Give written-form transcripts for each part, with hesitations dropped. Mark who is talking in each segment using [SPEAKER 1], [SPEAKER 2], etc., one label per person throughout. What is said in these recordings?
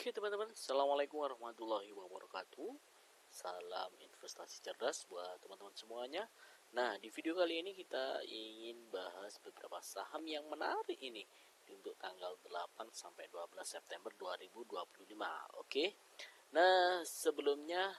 [SPEAKER 1] Oke teman-teman, Assalamualaikum warahmatullahi wabarakatuh. Salam investasi cerdas buat teman-teman semuanya. Nah, di video kali ini kita ingin bahas beberapa saham yang menarik ini untuk tanggal 8 sampai 12 September 2025. Oke. Nah, sebelumnya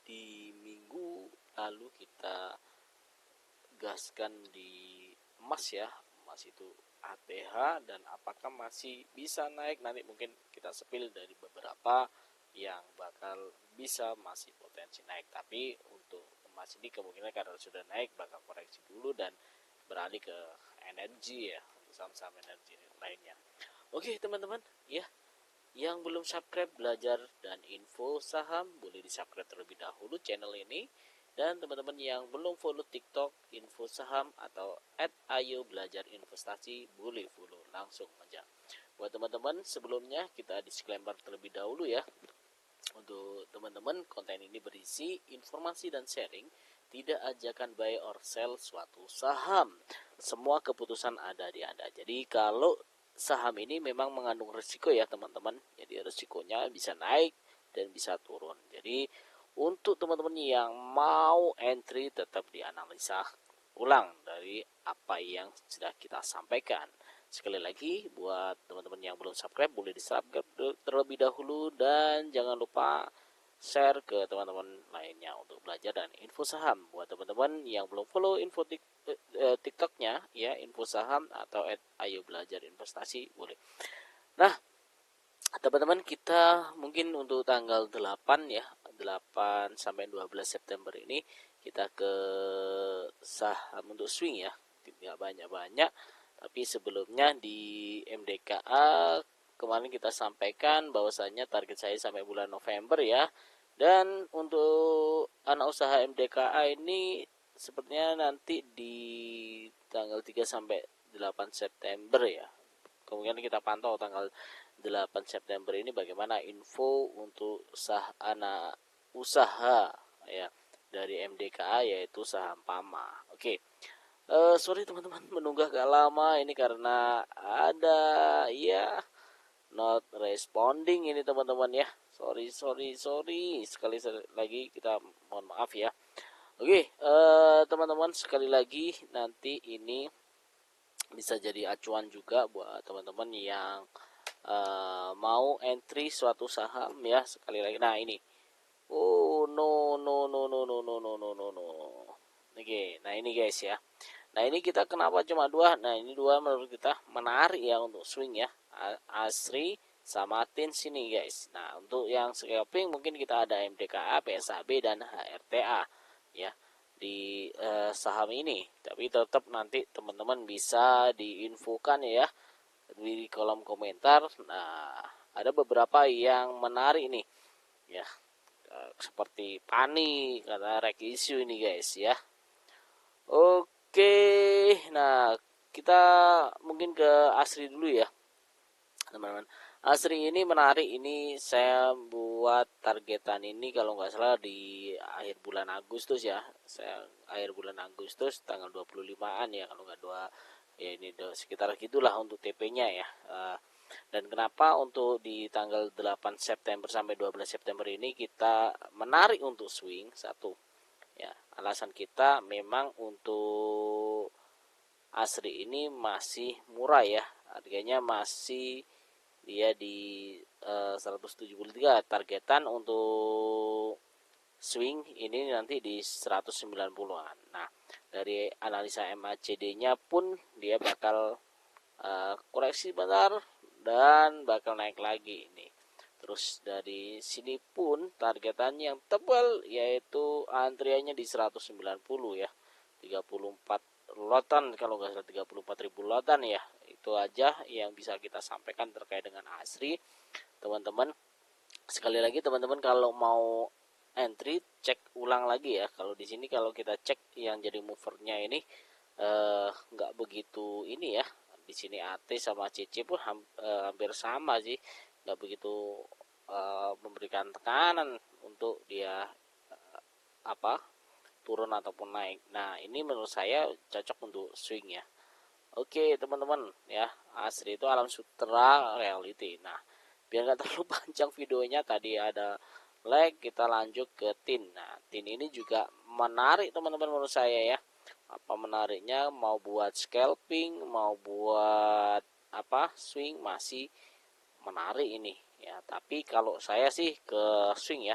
[SPEAKER 1] di minggu lalu kita gaskan di emas ya. Emas itu ATH dan apakah masih bisa naik, nanti mungkin kita sepil dari beberapa yang bakal bisa masih potensi naik. Tapi untuk emas ini kemungkinan karena sudah naik bakal koreksi dulu dan beralih ke energi ya, untuk saham-saham energi lainnya. Oke teman-teman ya, yang belum subscribe belajar dan info saham boleh di subscribe terlebih dahulu channel ini. Dan teman-teman yang belum follow TikTok info saham atau @ayo_belajar_investasi boleh follow langsung aja. Buat teman-teman sebelumnya kita disclaimer terlebih dahulu ya. Untuk teman-teman, konten ini berisi informasi dan sharing, tidak ajakan buy or sell suatu saham. Semua keputusan ada di Anda. Jadi kalau saham ini memang mengandung risiko ya teman-teman. Jadi risikonya bisa naik dan bisa turun. Jadi untuk teman-teman yang mau entry tetap dianalisa ulang dari apa yang sudah kita sampaikan. Sekali lagi buat teman-teman yang belum subscribe boleh di subscribe terlebih dahulu dan jangan lupa share ke teman-teman lainnya untuk belajar dan info saham. Buat teman-teman yang belum follow info TikToknya ya, info saham atau @ayo belajar investasi boleh. Nah teman-teman, kita mungkin untuk tanggal 8 ya, 8 sampai 12 September ini kita ke saham untuk swing ya, tidak banyak-banyak. Tapi sebelumnya di MDKA kemarin kita sampaikan bahwasanya target saya sampai bulan November ya. Dan untuk anak usaha MDKA ini sepertinya nanti di tanggal 3 sampai 8 September ya. Kemudian kita pantau tanggal 8 September ini bagaimana info untuk anak usaha ya dari MDKA yaitu saham PAMA. Oke. Sorry teman-teman menunggu agak lama ini karena ada ya not responding ini teman-teman ya. Sorry sekali lagi kita mohon maaf ya. Oke, teman-teman sekali lagi nanti ini bisa jadi acuan juga buat teman-teman yang mau entry suatu saham ya. Sekali lagi, nah ini no. Oke, nah ini guys ya. Nah ini kita kenapa cuma dua? Nah ini dua menurut kita menarik ya untuk swing ya, Asri sama Tin sini guys. Nah untuk yang scalping mungkin kita ada MDKA, PSAB dan HRTA ya di saham ini. Tapi tetap nanti teman-teman bisa diinfokan ya di kolom komentar. Nah ada beberapa yang menarik nih ya, seperti Pani karena reg issue ini guys ya. Oke, nah kita mungkin ke Asri dulu ya teman-teman. Asri ini menarik, ini saya buat targetan ini kalau nggak salah di akhir bulan Agustus ya. Saya akhir bulan Agustus tanggal 25-an ya kalau nggak dua ya, ini sekitar gitulah untuk TP-nya ya. Dan kenapa untuk di tanggal 8 September sampai 12 September ini kita menarik untuk swing satu ya, alasan kita memang untuk Asri ini masih murah ya, harganya masih dia di 173, targetan untuk swing ini nanti di 190-an. Nah dari analisa MACD-nya pun dia bakal koreksi bentar dan bakal naik lagi ini. Terus dari sini pun targetannya yang tebal yaitu antriannya di 190 ya, 34 lotan kalau nggak salah, 34.000 lotan ya. Itu aja yang bisa kita sampaikan terkait dengan Asri teman-teman. Sekali lagi teman-teman kalau mau entry cek ulang lagi ya. Kalau di sini kalau kita cek yang jadi movernya ini nggak begitu ini ya. Di sini AT sama CC pun hampir sama sih, nggak begitu memberikan tekanan untuk dia turun ataupun naik. Nah ini menurut saya cocok untuk swing ya. Oke teman-teman ya, Asri itu alam sutra reality. Nah biar nggak terlalu panjang videonya, tadi ada lag, kita lanjut ke tin. Nah, tin ini juga menarik teman-teman menurut saya ya. Apa menariknya, mau buat scalping, mau buat apa swing, masih menarik ini ya. Tapi kalau saya sih ke swing ya,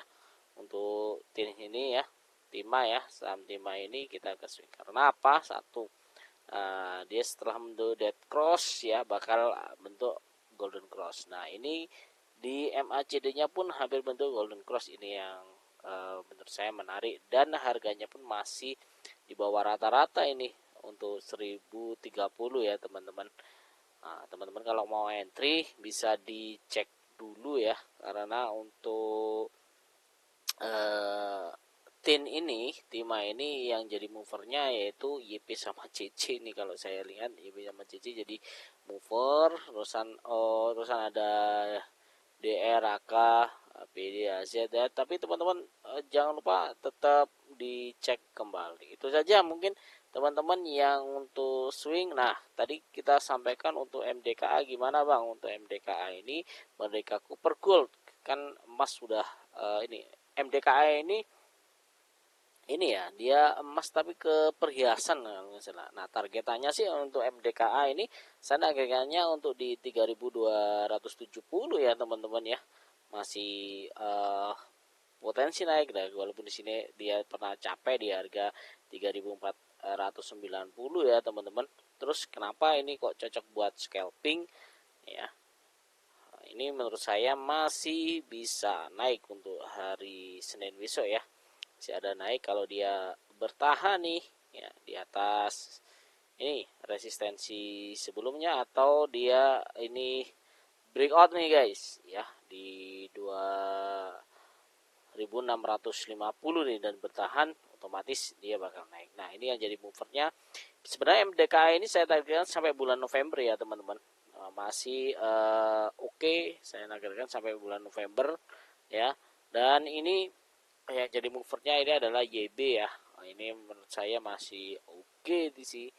[SPEAKER 1] untuk tin ini ya, timah ya, saham timah ini kita ke swing. Karena apa? Satu, dia setelah bentuk dead cross ya bakal bentuk golden cross. Nah, ini di MACD-nya pun hampir bentuk golden cross. Ini yang menurut saya menarik, dan harganya pun masih di bawah rata-rata ini untuk 1030 ya teman-teman. Nah, teman-teman kalau mau entry bisa dicek dulu ya, karena untuk tin ini, Tima ini yang jadi movernya yaitu YP sama CC nih. Kalau saya lihat YP sama CC jadi mover, terusan ada DR, AK, PD, AZ ya. Tapi teman-teman jangan lupa tetap dicek kembali. Itu saja mungkin teman-teman yang untuk swing. Nah, tadi kita sampaikan untuk MDKA gimana Bang? Untuk MDKA ini Merdeka Cooper Gold kan emas sudah ini MDKA ini ya, dia emas tapi ke perhiasan misalnya. Nah, targetannya sih untuk MDKA ini saya targetnya untuk di 3270 ya teman-teman ya. Masih potensi naik dah, walaupun di sini dia pernah capai di harga 3490 ya teman-teman. Terus kenapa ini kok cocok buat scalping ya? Ini menurut saya masih bisa naik untuk hari Senin besok ya. Masih ada naik kalau dia bertahan nih ya di atas ini resistensi sebelumnya, atau dia ini breakout nih guys ya di 2650 nih dan bertahan, otomatis dia bakal naik. Nah, ini yang jadi movernya. Sebenarnya MDKA ini saya targetkan sampai bulan November ya teman-teman. Masih oke, saya targetkan sampai bulan November ya. Dan ini yang jadi movernya ini adalah YB ya. Nah, ini menurut saya masih oke di sini.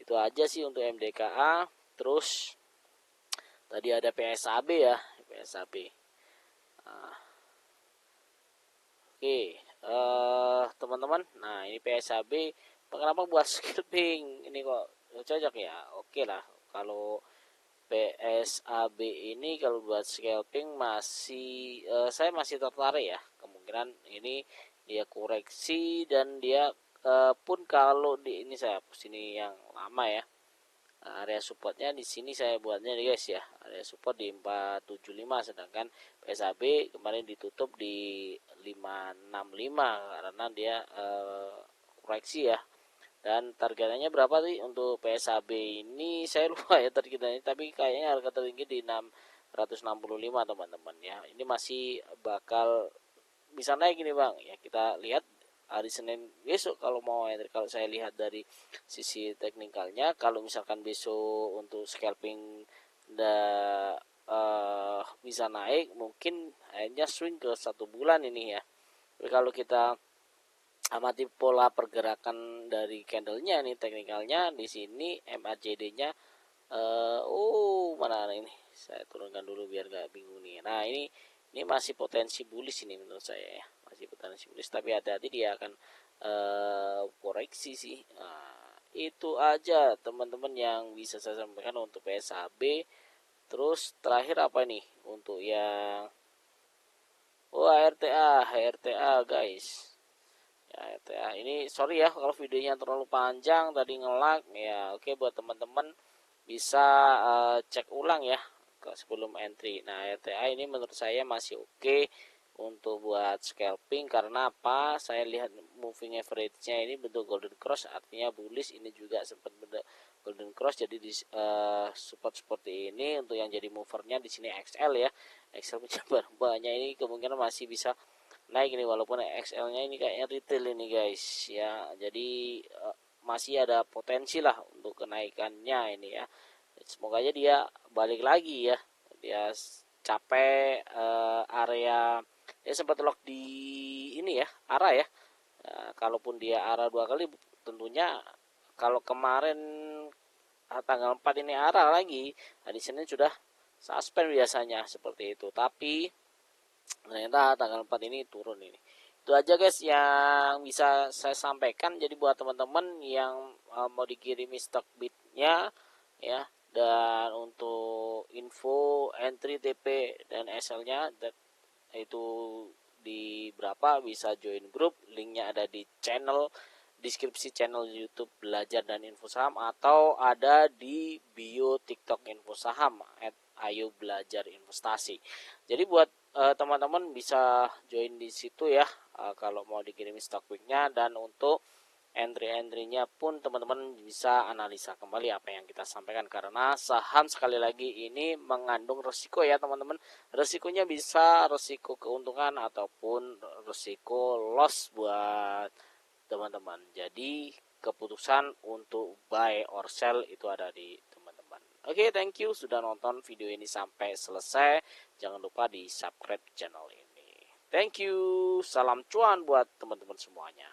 [SPEAKER 1] Itu aja sih untuk MDKA. Terus tadi ada PSAB ya, PSAB. Nah, oke, teman-teman. Nah, ini PSAB. Kenapa buat scalping? Ini kok cocok ya? Oke lah. Kalau PSAB ini kalau buat scalping masih saya masih tertarik ya. Kemungkinan ini dia koreksi, dan dia pun kalau di ini saya hapus ini yang lama ya. Area supportnya di sini saya buatnya nih guys ya, area support di 475, sedangkan PSAB kemarin ditutup di 565 karena dia koreksi ya. Dan targetnya berapa sih untuk PSAB ini, saya lupa ya targetnya, tapi kayaknya harga tertinggi di 665 teman-teman ya. Ini masih bakal bisa naik ini Bang ya, kita lihat hari Senin besok kalau mau entry. Kalau saya lihat dari sisi teknikalnya, kalau misalkan besok untuk scalping bisa naik, mungkin hanya swing ke 1 bulan ini ya. Tapi kalau kita amati pola pergerakan dari candlenya nih, teknikalnya di sini MACD-nya mana ini, saya turunkan dulu biar gak bingung nih. Nah, ini masih potensi bullish ini menurut saya ya, masih potensi bullish, tapi hati-hati dia akan koreksi sih. Nah, itu aja teman-teman yang bisa saya sampaikan untuk PSAB. Terus terakhir apa nih untuk yang HRTA guys ya. HRTA ini sorry ya kalau videonya terlalu panjang tadi ngelag ya. Oke, buat teman-teman bisa cek ulang ya sebelum entry. Nah, RTA ini menurut saya masih oke untuk buat scalping. Karena apa? Saya lihat moving average-nya ini bentuk golden cross, artinya bullish. Ini juga sempat bentuk golden cross, jadi di support seperti ini. Untuk yang jadi movernya di sini XL ya, XL mencapai banyak, ini kemungkinan masih bisa naik ini, walaupun XL-nya ini kayaknya retail ini guys ya. Jadi masih ada potensi lah untuk kenaikannya ini ya. Semoga aja dia balik lagi ya, dia capai area dia sempat lock di ini ya, arah ya. Kalaupun dia arah 2 kali, tentunya kalau kemarin tanggal 4 ini arah lagi, hari Senin sudah suspend biasanya seperti itu, tapi ternyata tanggal 4 ini turun ini. Itu aja guys yang bisa saya sampaikan. Jadi buat teman-teman yang mau dikirimi stock bitnya ya, dan untuk info entry TP dan SL-nya itu di berapa, bisa join grup, linknya ada di channel deskripsi channel YouTube Belajar dan Info Saham, atau ada di bio TikTok Info Saham @ayo belajar investasi. Jadi buat teman-teman bisa join di situ ya, kalau mau dikirimi stock weeknya. Dan untuk entry-entry-nya pun teman-teman bisa analisa kembali apa yang kita sampaikan, karena saham sekali lagi ini mengandung resiko ya teman-teman. Resikonya bisa resiko keuntungan ataupun resiko loss buat teman-teman. Jadi keputusan untuk buy or sell itu ada di teman-teman. Oke, thank you sudah nonton video ini sampai selesai. Jangan lupa di subscribe channel ini. Thank you. Salam cuan buat teman-teman semuanya.